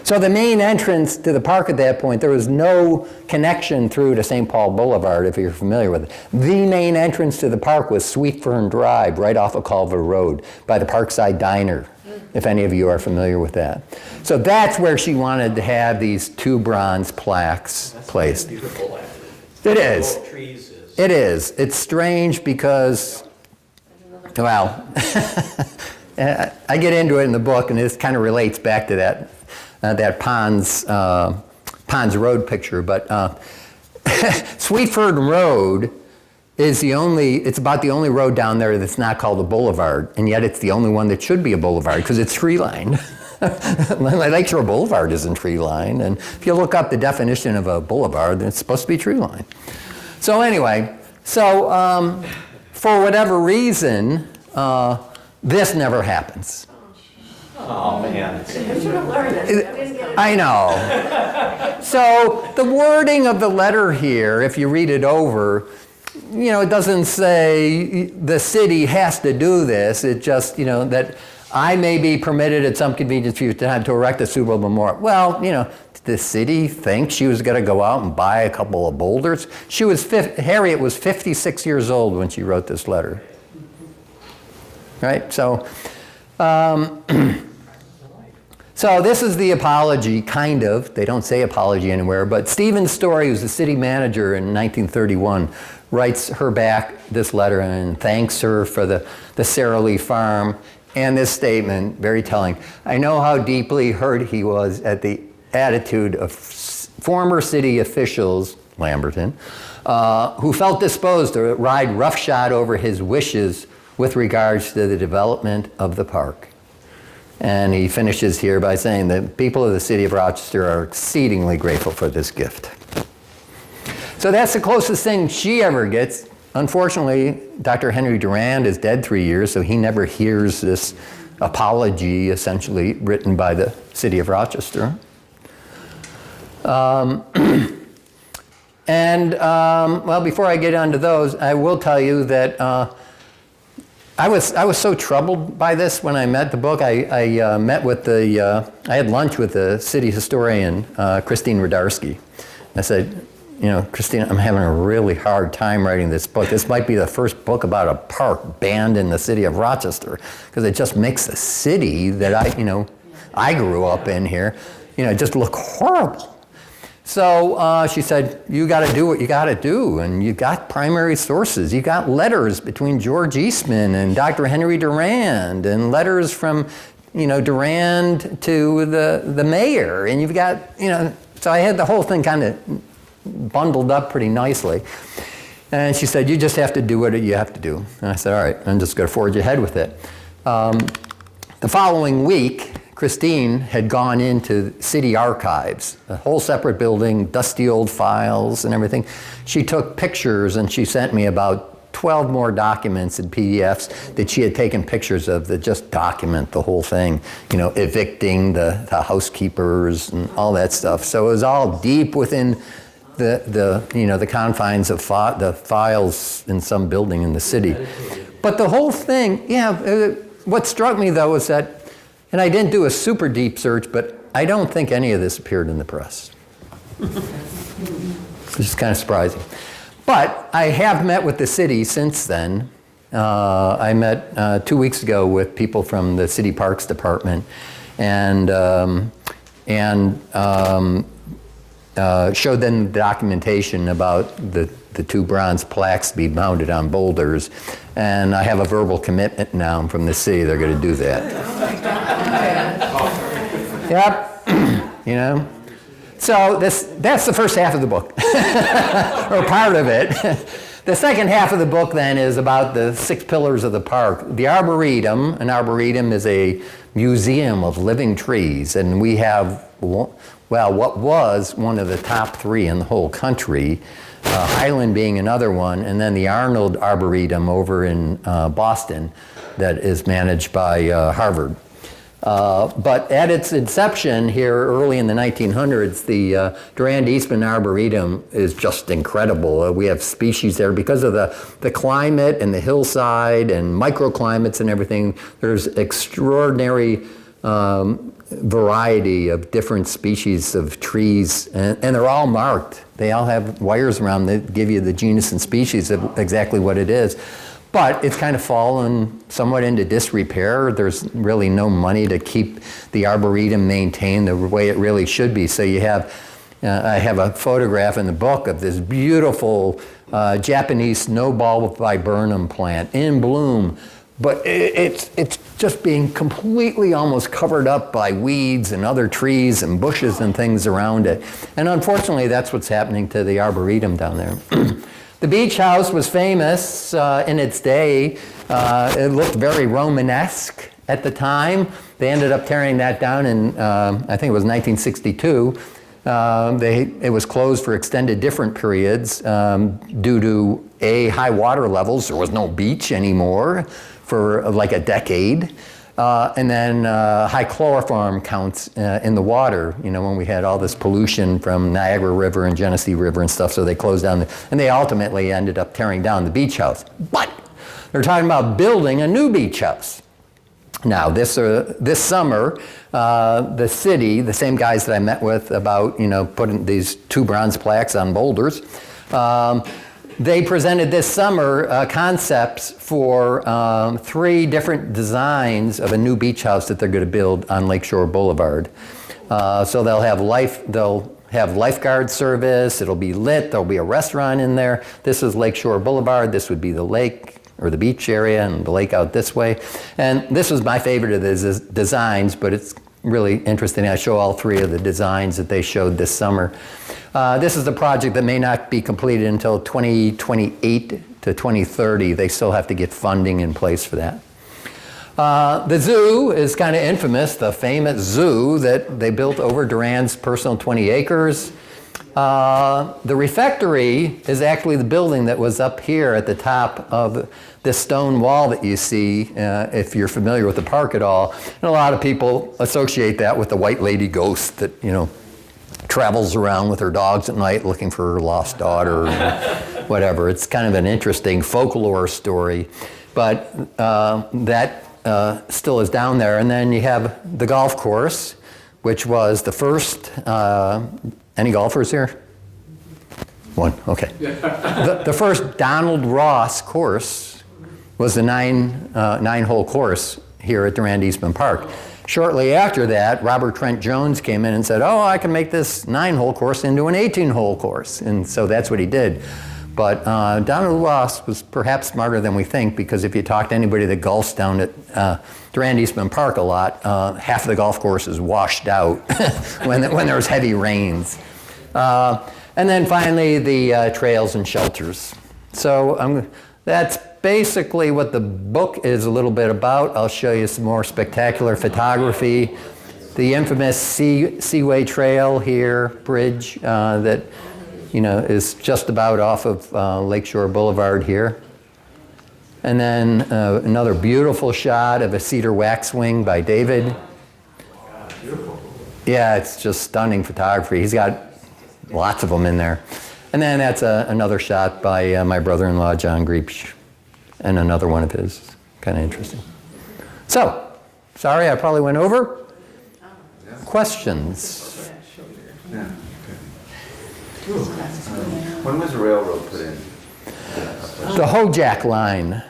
So the main entrance to the park at that point, there was no connection through to St. Paul Boulevard, if you're familiar with it. The main entrance to the park was Sweet Fern Drive, right off of Culver Road, by the Parkside Diner, if any of you are familiar with that. So that's where she wanted to have these 2 bronze plaques placed. Beautiful. It is. Trees is. It is. It's strange because, well, I get into it in the book, and this kind of relates back to that Ponds Road picture. But Sweet Fern Road is it's about the only road down there that's not called a boulevard, and yet it's the only one that should be a boulevard because it's tree-lined. Lakeshore Boulevard isn't tree-lined, and if you look up the definition of a boulevard, then it's supposed to be tree-lined. So anyway, for whatever reason, this never happens. Oh, man. I should have learned it. I know. So the wording of the letter here, if you read it over, it doesn't say the city has to do this. It just, that I may be permitted at some convenient future time to erect a suitable memorial. Well, did the city think she was going to go out and buy a couple of boulders? Harriet was 56 years old when she wrote this letter. Right? So So this is the apology, kind of. They don't say apology anywhere, but Stephen Story, who's the city manager in 1931, writes her back this letter and thanks her for the Sara Lee farm and this statement, very telling. I know how deeply hurt he was at the attitude of former city officials, Lamberton, who felt disposed to ride roughshod over his wishes with regards to the development of the park. And he finishes here by saying that people of the city of Rochester are exceedingly grateful for this gift. So that's the closest thing she ever gets. Unfortunately, Dr. Henry Durand is dead 3 years, so he never hears this apology, essentially, written by the city of Rochester. Well, before I get onto those, I will tell you that I was so troubled by this when I met the book. I met with I had lunch with the city historian, Christine Radarski. I said, you know, Christine, I'm having a really hard time writing this book. This might be the first book about a park banned in the city of Rochester, because it just makes the city that I grew up in here, just look horrible. So she said, you got to do what you got to do, and you got primary sources. You got letters between George Eastman and Dr. Henry Durand, and letters from, Durand to the mayor, and you've got, so I had the whole thing kind of bundled up pretty nicely. And she said, you just have to do what you have to do. And I said, all right, I'm just going to forge ahead with it. The following week, Christine had gone into city archives, a whole separate building, dusty old files and everything. She took pictures and she sent me about 12 more documents and PDFs that she had taken pictures of that just document the whole thing, evicting the housekeepers and all that stuff. So it was all deep within the confines of the files in some building in the city. But the whole thing, what struck me though was that, and I didn't do a super deep search, but I don't think any of this appeared in the press. It's just kind of surprising. But I have met with the city since then. I met 2 weeks ago with people from the City Parks Department and showed them documentation about the two bronze plaques to be mounted on boulders. And I have a verbal commitment now from the city they're going to do that. Yep. So that's the first half of the book, or part of it. The second half of the book then is about the 6 pillars of the park. The Arboretum, an arboretum is a museum of living trees, and we have, what was one of the top 3 in the whole country, Highland being another one, and then the Arnold Arboretum over in Boston that is managed by Harvard. But at its inception here early in the 1900s, the Durand Eastman Arboretum is just incredible. We have species there because of the climate and the hillside and microclimates and everything. There's extraordinary variety of different species of trees, and they're all marked. They all have wires around that give you the genus and species of exactly what it is. But it's kind of fallen somewhat into disrepair. There's really no money to keep the Arboretum maintained the way it really should be. So you have, I have a photograph in the book of this beautiful Japanese snowball viburnum plant in bloom. But it's just being completely almost covered up by weeds and other trees and bushes and things around it. And unfortunately, that's what's happening to the Arboretum down there. The beach house was famous in its day. It looked very Romanesque at the time. They ended up tearing that down in, I think it was 1962. It was closed for extended different periods due to high water levels. There was no beach anymore for like a decade. And then high chloroform counts in the water, when we had all this pollution from Niagara River and Genesee River and stuff, so they closed down, and they ultimately ended up tearing down the beach house. But they're talking about building a new beach house. Now, this summer, the city, the same guys that I met with about, putting these 2 bronze plaques on boulders, they presented this summer concepts for 3 different designs of a new beach house that they're going to build on Lakeshore Boulevard. So they'll have lifeguard service, it'll be lit, there'll be a restaurant in there. This is Lakeshore Boulevard, this would be the lake or the beach area, and the lake out this way. And this was my favorite of the designs, but it's really interesting. I show all 3 of the designs that they showed this summer. This is the project that may not be completed until 2028 to 2030. They still have to get funding in place for that. The zoo is kind of infamous, the famous zoo that they built over Durand's personal 20 acres. The refectory is actually the building that was up here at the top of this stone wall that you see, if you're familiar with the park at all. And a lot of people associate that with the white lady ghost that, travels around with her dogs at night looking for her lost daughter or whatever. It's kind of an interesting folklore story. But that still is down there. And then you have the golf course, which was the first, any golfers here? One, okay. The first Donald Ross course was the nine-hole course here at Durand Eastman Park. Shortly after that, Robert Trent Jones came in and said, oh, I can make this 9-hole course into an 18-hole course. And so that's what he did. But Donald Ross was perhaps smarter than we think, because if you talk to anybody that golfs down at Durand Eastman Park a lot, half of the golf course is washed out when there's heavy rains. And then finally, the trails and shelters. So that's basically what the book is a little bit about. I'll show you some more spectacular photography. The infamous Seaway Trail here, bridge that is just about off of Lakeshore Boulevard here. And then another beautiful shot of a cedar waxwing by David. Beautiful. Yeah, it's just stunning photography. He's got lots of them in there. And then that's another shot by my brother-in-law, John Greepsch, and another one of his. Kind of interesting. So, sorry, I probably went over. Questions? Yeah. When was the railroad put in? The Hojack line.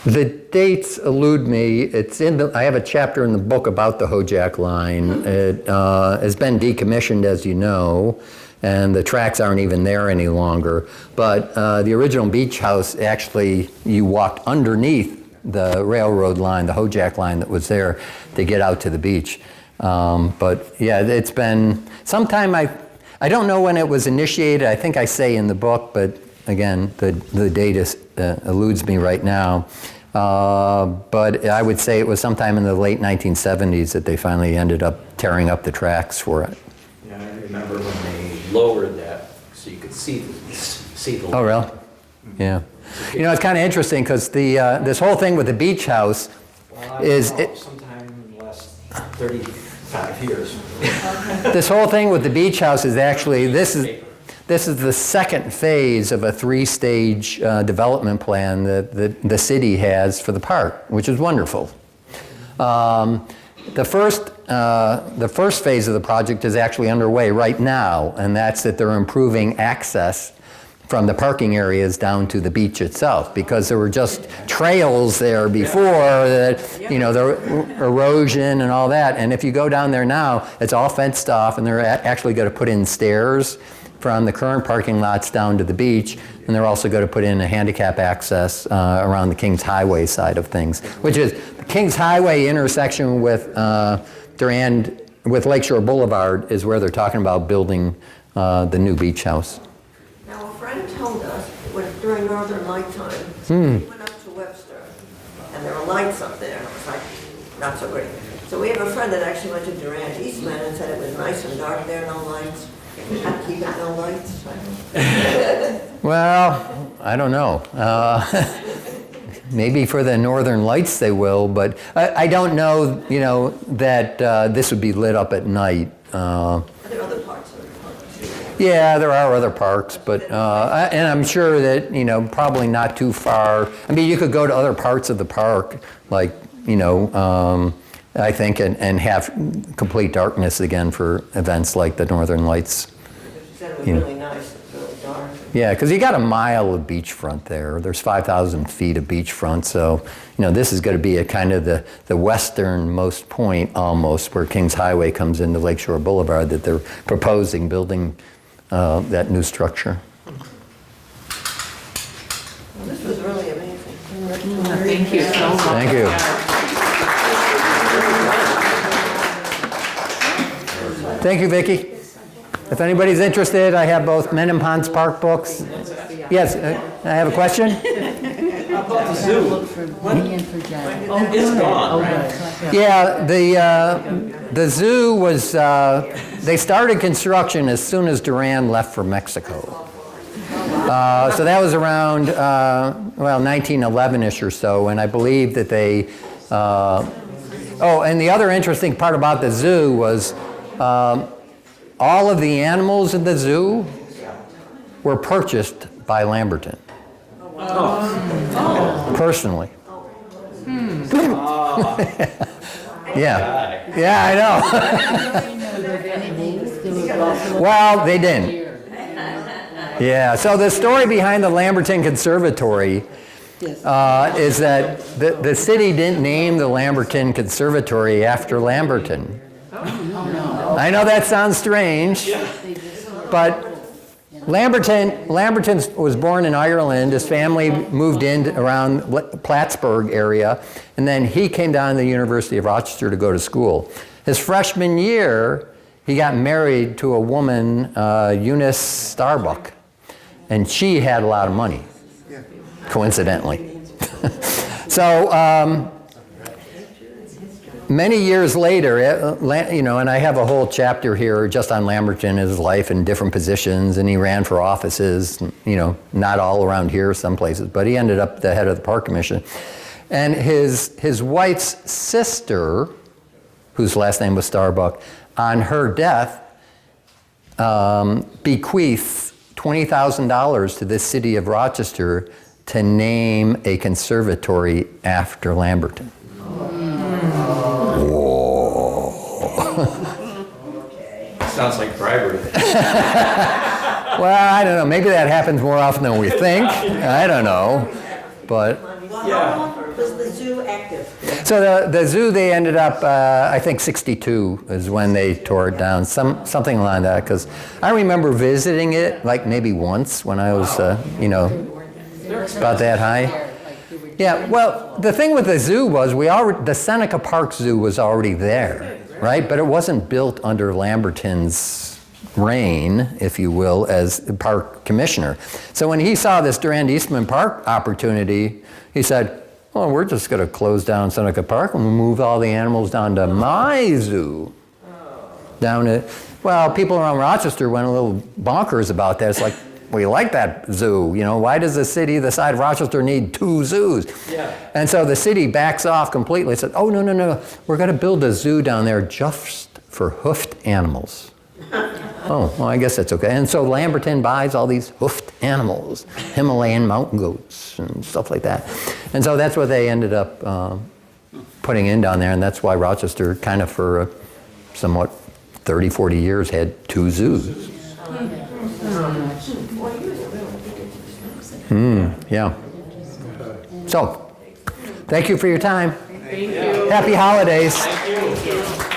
The dates elude me. It's I have a chapter in the book about the Hojack line. It has been decommissioned, as you know, and the tracks aren't even there any longer. But the original beach house, actually, you walked underneath the railroad line, the Hojack line that was there, to get out to the beach. But yeah, it's been sometime. I don't know when it was initiated. I think I say in the book, but again, the date eludes me right now. But I would say it was sometime in the late 1970s that they finally ended up tearing up the tracks for it. Yeah, I remember when they lowered that so you could see the. Oh, really? Yeah. It's kind of interesting because this whole thing with the beach house is sometime in the last 35 years. This whole thing with the beach house is actually this is the second phase of a 3-stage development plan that the city has for the park, which is wonderful. The first phase of the project is actually underway right now, and that's that they're improving access from the parking areas down to the beach itself, because there were just trails there before that, the erosion and all that. And if you go down there now, it's all fenced off, and they're actually going to put in stairs from the current parking lots down to the beach, and they're also going to put in a handicap access around the Kings Highway side of things, which is the Kings Highway intersection with with Lakeshore Boulevard is where they're talking about building the new beach house. Now, a friend told us during Northern Light time, we went up to Webster, and there were lights up there, and it was like, not so great. So we have a friend that actually went to Durand Eastman and said it was nice and dark there, no lights. How to keep it no lights? Well, I don't know. Maybe for the Northern Lights they will, but I don't know, that this would be lit up at night. Are there other parts of the park too? Yeah, there are other parks, but and I'm sure that probably not too far. I mean, you could go to other parts of the park, like I think, and have complete darkness again for events like the Northern Lights. She said it was Yeah. really nice, it's really dark. Yeah, because you got a mile of beachfront there. There's 5,000 feet of beachfront, so this is going to be a kind of the westernmost point almost, where Kings Highway comes into Lakeshore Boulevard, that they're proposing building that new structure. Well, this was really amazing. Thank you so much. Thank you. Thank you, Vicki. If anybody's interested, I have both Mendon Ponds Park books. Yes, I have a question. How about the zoo? Look for money and for Jen. Oh, it's gone, right? Yeah, the zoo was, they started construction as soon as Durand left for Mexico. So that was around, 1911-ish or so, and I believe that they, and the other interesting part about the zoo was all of the animals in the zoo were purchased by Lamberton. Personally. Yeah. Yeah, I know. Well, they didn't. Yeah, so the story behind the Lamberton Conservatory is that the city didn't name the Lamberton Conservatory after Lamberton. I know that sounds strange, but Lamberton was born in Ireland. His family moved in around Plattsburgh area, and then he came down to the University of Rochester to go to school. His freshman year, he got married to a woman, Eunice Starbuck, and she had a lot of money, coincidentally. So many years later, and I have a whole chapter here just on Lamberton, his life in different positions, and he ran for offices, not all around here, some places, but he ended up the head of the Park Commission. And his wife's sister, whose last name was Starbuck, on her death, bequeathed $20,000 to the city of Rochester to name a conservatory after Lamberton. Whoa. Sounds like bribery. Well, I don't know. Maybe that happens more often than we think. I don't know. But Well, how long was the zoo active? so the zoo, they ended up, I think 62 is when they tore it down, something like that. Because I remember visiting it like maybe once when I was, about that high. Yeah, well, the thing with the zoo was the Seneca Park Zoo was already there, right? But it wasn't built under Lamberton's reign, if you will, as park commissioner. So when he saw this Durand Eastman Park opportunity, he said, well, we're just going to close down Seneca Park and move all the animals down to my zoo. People around Rochester went a little bonkers about that. It's like, we like that zoo, why does a city the size of Rochester need 2 zoos? Yeah. And so the city backs off completely, said, oh, no, we're going to build a zoo down there just for hoofed animals. Oh, well, I guess that's okay. And so Lamberton buys all these hoofed animals, Himalayan mountain goats and stuff like that. And so that's what they ended up putting in down there, and that's why Rochester kind of for somewhat 30, 40 years had 2 zoos. Yeah. So, thank you for your time. Thank you. Happy holidays. Thank you.